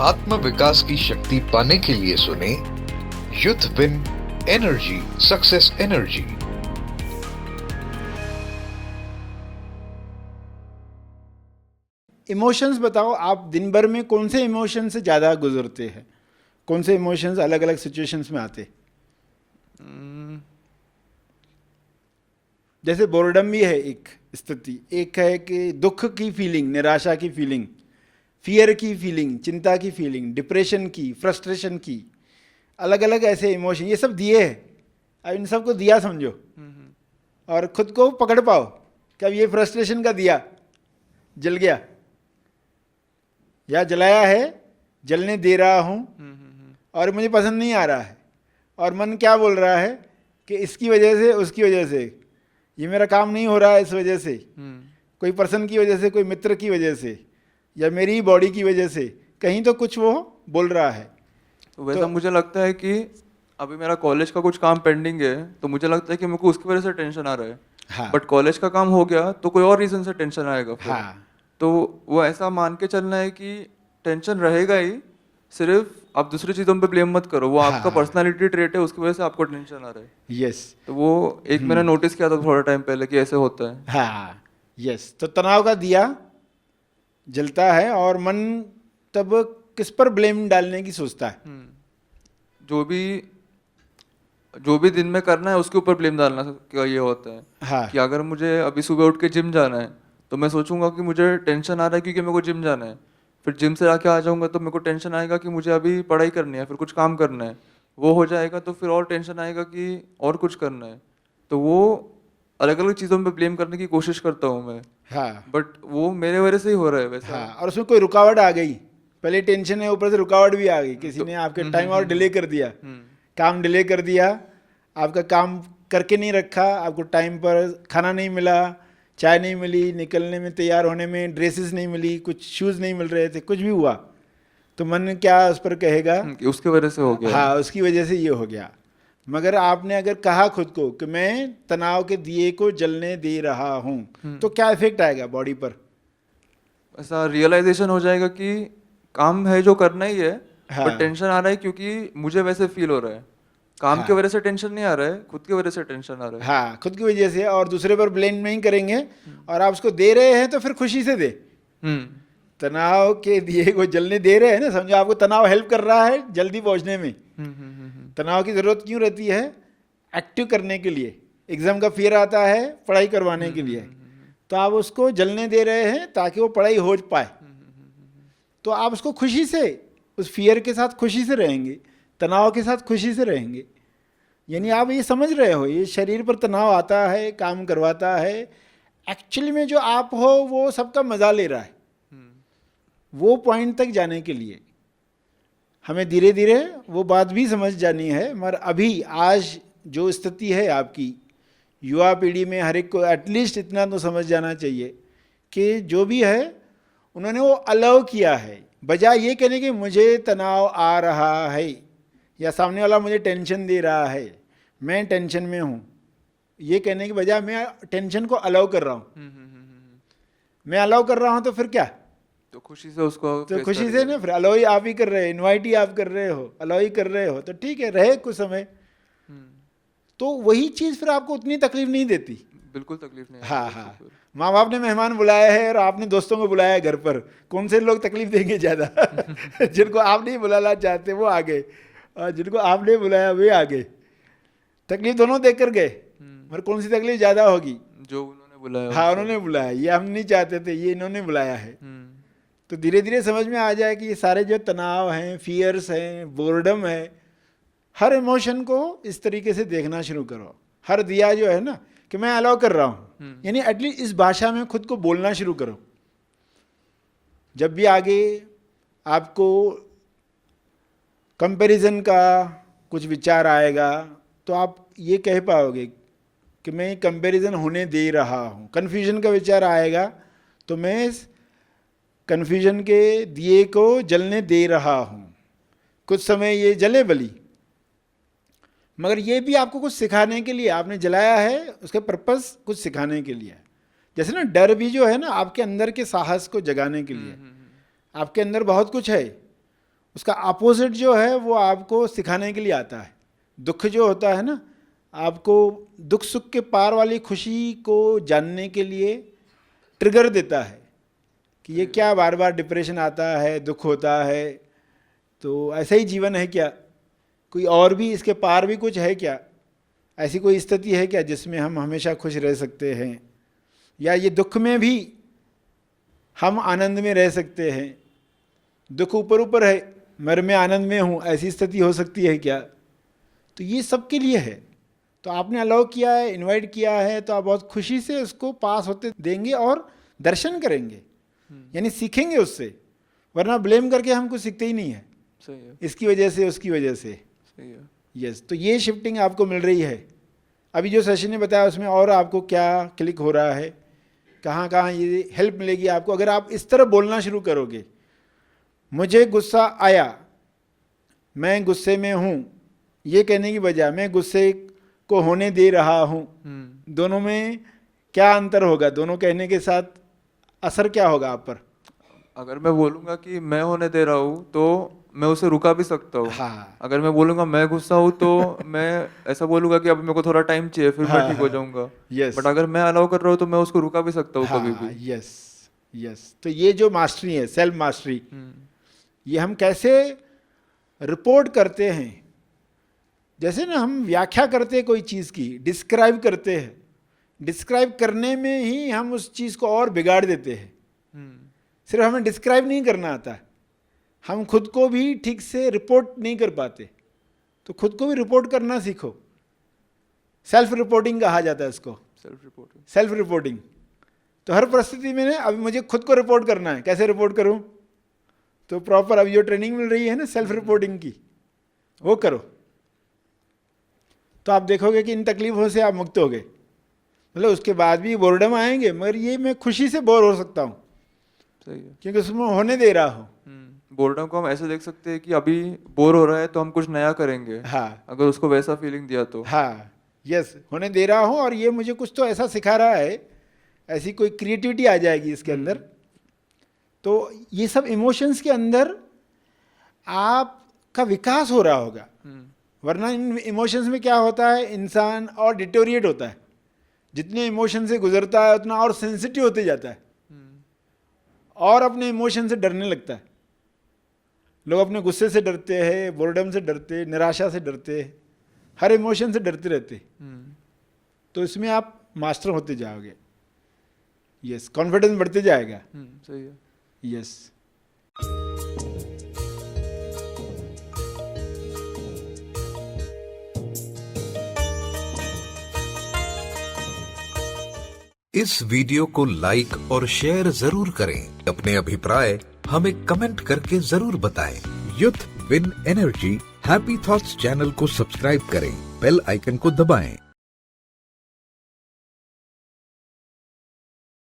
आत्म विकास की शक्ति पाने के लिए सुने youth win energy success energy. Emotions बताओ, आप दिन भर में कौन से इमोशन से ज़्यादा गुजरते हैं? कौन से इमोशंस अलग अलग सिचुएशंस में आते? जैसे बोर्डम भी है एक स्थिति, एक है कि दुख की फीलिंग, निराशा की फीलिंग, फियर की फीलिंग, चिंता की फीलिंग, डिप्रेशन की, फ्रस्ट्रेशन की, अलग अलग ऐसे इमोशन, ये सब दिए हैं। अब इन सबको दिया समझो और खुद को पकड़ पाओ कि अब ये फ्रस्ट्रेशन का दिया जल गया या जलाया है, जलने दे रहा हूँ और मुझे पसंद नहीं आ रहा है, और मन क्या बोल रहा है कि इसकी वजह से, उसकी वजह से, ये मेरा काम नहीं हो रहा है इस वजह से, कोई पर्सन की वजह से, कोई मित्र की वजह से, या मेरी बॉडी की वजह से, कहीं तो कुछ वो बोल रहा है। वैसा मुझे लगता है कि अभी मेरा कॉलेज का कुछ काम पेंडिंग है, तो मुझे लगता है कि मेरे को उसकी वजह से टेंशन आ रहा है। हाँ, बट कॉलेज का काम हो गया तो कोई और रीजन से टेंशन आएगा फिर। हाँ, तो वो ऐसा मान के चलना है कि टेंशन रहेगा ही, सिर्फ आप दूसरी चीज़ों पे ब्लेम मत करो, वो आपका पर्सनालिटी ट्रेट है, उसकी वजह से आपको टेंशन आ रहा है। यस, तो वो एक मैंने नोटिस किया था थोड़ा टाइम पहले कि ऐसे होता है। हाँ, यस। तो तनाव का दिया जलता है और मन तब किस पर ब्लेम डालने की सोचता है? जो भी दिन में करना है उसके ऊपर ब्लेम डालना का ये होता है। हाँ, कि अगर मुझे अभी सुबह उठ के जिम जाना है तो मैं सोचूंगा कि मुझे टेंशन आ रहा है क्योंकि मेरे को जिम जाना है। फिर जिम से आके आ जाऊंगा तो मेरे को टेंशन आएगा कि मुझे अभी पढ़ाई करनी है, फिर कुछ काम करना है, वो हो जाएगा तो फिर और टेंशन आएगा कि और कुछ करना है। तो वो अलग अलग चीज़ों पे ब्लेम करने की कोशिश करता हूँ मैं, हाँ, बट वो मेरे वजह से ही हो रहा है वैसा। हाँ। और उसमें कोई रुकावट आ गई, पहले टेंशन है, ऊपर से रुकावट भी आ गई, किसी ने आपके टाइम और डिले कर दिया, काम डिले कर दिया, आपका काम करके नहीं रखा, आपको टाइम पर खाना नहीं मिला, चाय नहीं मिली, निकलने में, तैयार होने में ड्रेसेस नहीं मिली, कुछ शूज़ नहीं मिल रहे थे, कुछ भी हुआ तो मन क्या उस पर कहेगा कि उसके वजह से हो गया। हाँ, उसकी वजह से ये हो गया। मगर आपने अगर कहा खुद को कि मैं तनाव के दिए को जलने दे रहा हूँ, तो क्या इफेक्ट आएगा बॉडी पर? ऐसा रियलाइजेशन हो जाएगा कि काम है जो करना ही है, हाँ, पर टेंशन आ रहा है क्योंकि मुझे वैसे फील हो रहा है। काम की वजह से टेंशन नहीं आ रहा है, खुद की वजह से टेंशन आ रहा है। हाँ, खुद की वजह से, और दूसरे पर ब्लेम नहीं करेंगे, और आप उसको दे रहे हैं तो फिर खुशी से दे। तनाव के दिए को जलने दे रहे हैं ना, समझो आपको तनाव हेल्प कर रहा है जल्दी पहुंचने में। तनाव की जरूरत क्यों रहती है? एक्टिव करने के लिए, एग्जाम का फियर आता है पढ़ाई करवाने के लिए, तो आप उसको जलने दे रहे हैं ताकि वो पढ़ाई हो पाए। तो आप उसको खुशी से, उस फियर के साथ खुशी से रहेंगे, तनाव के साथ खुशी से रहेंगे। यानी आप ये समझ रहे हो, ये शरीर पर तनाव आता है, काम करवाता है, एक्चुअली में जो आप हो वो सबका मजा ले रहा है। वो पॉइंट तक जाने के लिए हमें धीरे धीरे वो बात भी समझ जानी है। मगर अभी आज जो स्थिति है आपकी, युवा पीढ़ी में हर एक को एटलीस्ट इतना तो समझ जाना चाहिए कि जो भी है उन्होंने वो अलाउ किया है, बजाय ये कहने कि मुझे तनाव आ रहा है या सामने वाला मुझे टेंशन दे रहा है, मैं टेंशन में हूँ, ये कहने के बजाय मैं टेंशन को अलाउ कर रहा हूँ। मैं अलाउ कर रहा हूँ तो फिर क्या, तो खुशी से उसको, तो खुशी से ना, फिर अलाउ ही आप ही कर रहे हो, इनवाइट ही आप कर रहे हो, अलाउ ही कर रहे हो, तो ठीक है, रहे कुछ समय। तो वही चीज़ फिर आपको उतनी तकलीफ नहीं देती। बिल्कुल तकलीफ नहीं। हाँ, हाँ। माँ बाप ने मेहमान बुलाया है और आपने दोस्तों को बुलाया है घर पर, कौन से लोग तकलीफ देंगे ज़्यादा? जिनको आप नहीं बुलाना चाहते वो आ गए, और जिनको आपने बुलाया वे आ गए। तकलीफ दोनों देख कर गए, मगर कौन सी तकलीफ ज़्यादा होगी? जो उन्होंने बुलाया। हाँ, उन्होंने बुलाया, ये हम नहीं चाहते थे, ये इन्होंने बुलाया है। तो धीरे धीरे समझ में आ जाए कि ये सारे जो तनाव हैं, फियर्स हैं, बोर्डम है, हर इमोशन को इस तरीके से देखना शुरू करो। हर दिया जो है ना कि मैं अलाउ कर रहा हूँ, यानी एटलीस्ट इस भाषा में खुद को बोलना शुरू करो। जब भी आगे आपको कंपैरिजन का कुछ विचार आएगा तो आप ये कह पाओगे कि मैं कंपैरिजन होने दे रहा हूँ। कन्फ्यूजन का विचार आएगा तो मैं इस कन्फ्यूजन के दिए को जलने दे रहा हूँ। कुछ समय ये जले भली, मगर ये भी आपको कुछ सिखाने के लिए आपने जलाया है, उसका पर्पस कुछ सिखाने के लिए है। जैसे ना डर भी जो है ना आपके अंदर के साहस को जगाने के लिए, आपके अंदर बहुत कुछ है, उसका अपोजिट जो है वो आपको सिखाने के लिए आता है। दुख जो होता है ना, आपको दुख सुख के पार वाली खुशी को जानने के लिए ट्रिगर देता है कि ये क्या बार बार डिप्रेशन आता है, दुख होता है, तो ऐसा ही जीवन है क्या, कोई और भी इसके पार भी कुछ है क्या, ऐसी कोई स्थिति है क्या जिसमें हम हमेशा खुश रह सकते हैं, या ये दुख में भी हम आनंद में रह सकते हैं, दुख ऊपर ऊपर है मगर मैं आनंद में हूँ, ऐसी स्थिति हो सकती है क्या। तो ये सबके लिए है। तो आपने अलाउ किया है, इनवाइट किया है, तो आप बहुत खुशी से उसको पास होते देंगे और दर्शन करेंगे, यानी सीखेंगे उससे, वरना ब्लेम करके हम कुछ सीखते ही नहीं है। सही है। इसकी वजह से, उसकी वजह से। सही है। यस, तो ये शिफ्टिंग आपको मिल रही है। अभी जो सेशन ने बताया उसमें और आपको क्या क्लिक हो रहा है, कहाँ कहाँ ये हेल्प मिलेगी आपको अगर आप इस तरह बोलना शुरू करोगे। मुझे गुस्सा आया, मैं गुस्से में हूँ, ये कहने की बजाय मैं गुस्से को होने दे रहा हूँ, दोनों में क्या अंतर होगा, दोनों कहने के साथ असर क्या होगा आप पर। अगर मैं बोलूंगा कि मैं होने दे रहा हूँ तो मैं उसे रुका भी सकता हूँ। हाँ। अगर मैं बोलूंगा मैं गुस्सा हूँ तो मैं ऐसा बोलूंगा कि अब मेरे को थोड़ा टाइम चाहिए, फिर मैं हाँ, ठीक हो जाऊंगा। यस। बट अगर मैं अलाउ कर रहा हूँ तो मैं उसको रुका भी सकता हूँ कभी हाँ, भी। Yes yes. तो ये जो मास्टरी है, सेल्फ मास्टरी, ये हम कैसे रिपोर्ट करते हैं। जैसे ना हम व्याख्या करते हैं कोई चीज़ की, डिस्क्राइब करते हैं, डिस्क्राइब करने में ही हम उस चीज़ को और बिगाड़ देते हैं। सिर्फ हमें डिस्क्राइब नहीं करना आता है, हम खुद को भी ठीक से रिपोर्ट नहीं कर पाते। तो खुद को भी रिपोर्ट करना सीखो। सेल्फ रिपोर्टिंग कहा जाता है इसको, सेल्फ रिपोर्टिंग। Self reporting. तो हर परिस्थिति में ना अभी मुझे खुद को रिपोर्ट करना है, कैसे रिपोर्ट करूं, तो प्रॉपर अभी जो ट्रेनिंग मिल रही है ना सेल्फ रिपोर्टिंग की, वो करो, तो आप देखोगे कि इन तकलीफों से आप मुक्त होगे। मतलब उसके बाद भी बोर्डम आएंगे, मगर ये मैं खुशी से बोर हो सकता हूँ। सही है। क्योंकि उसमें होने दे रहा हूँ। बोर्डम को हम ऐसे देख सकते हैं कि अभी बोर हो रहा है तो हम कुछ नया करेंगे। हाँ, अगर उसको वैसा फीलिंग दिया तो। हाँ, यस, होने दे रहा हूँ और ये मुझे कुछ तो ऐसा सिखा रहा है, ऐसी कोई क्रिएटिविटी आ जाएगी इसके अंदर। तो ये सब इमोशंस के अंदर आपका विकास हो रहा होगा। वरना इन इमोशंस में क्या होता है, इंसान और डिटोरिएट होता है। जितने इमोशन से गुजरता है उतना और सेंसिटिव होते जाता है और अपने इमोशन से डरने लगता है। लोग अपने गुस्से से डरते हैं, बोर्डम से डरते हैं, निराशा से डरते हैं, हर इमोशन से डरते रहते हैं। तो इसमें आप मास्टर होते जाओगे। यस, कॉन्फिडेंस बढ़ते जाएगा। सही है। यस। इस वीडियो को लाइक और शेयर जरूर करें। अपने अभिप्राय हमें कमेंट करके जरूर बताएं। Youth win energy happy thoughts channel को सब्सक्राइब करें, बेल आइकन को दबाएं।